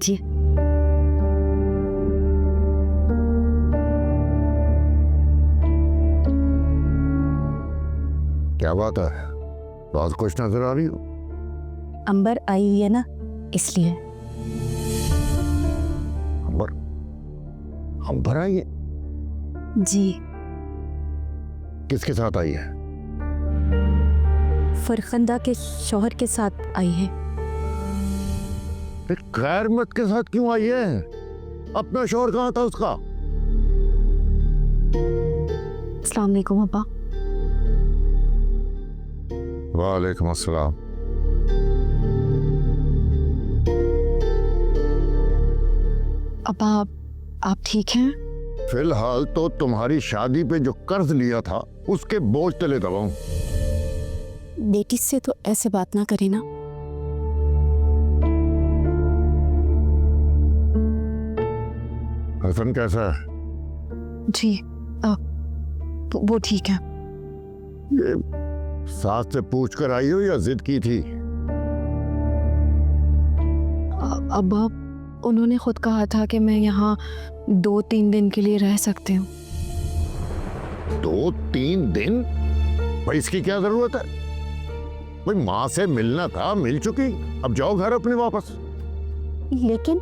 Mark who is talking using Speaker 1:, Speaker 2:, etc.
Speaker 1: लीजिए।
Speaker 2: क्या बात है, बहुत खुश नजर आ रही हो।
Speaker 1: अंबर आई हुई है ना, इसलिए।
Speaker 2: अंबर? अंबर आई है?
Speaker 1: जी,
Speaker 2: किसके साथ आई है?
Speaker 1: फरखंदा के शौहर के साथ आई है।
Speaker 2: खैर मत के साथ क्यों आई है? अपना शौहर कहाँ था उसका?
Speaker 1: अस्सलाम वालेकुम अब्बा।
Speaker 2: वालेकुम अस्सलाम।
Speaker 1: अब्बा, आप ठीक हैं?
Speaker 2: फिलहाल तो तुम्हारी शादी पे जो कर्ज लिया था उसके बोझ तले दबाऊं।
Speaker 1: बेटी से तो ऐसे बात ना करें ना।
Speaker 2: हसन कैसा है?
Speaker 1: जी, वो ठीक है।
Speaker 2: ये सास से पूछ कर आई हो या जिद की थी?
Speaker 1: अब्बा, उन्होंने खुद कहा था कि मैं यहाँ 2-3 दिन के लिए रह सकती हूँ।
Speaker 2: 2-3 दिन? भाई इसकी क्या जरूरत है? भाई माँ से मिलना था, मिल चुकी, अब जाओ घर अपने वापस।
Speaker 1: लेकिन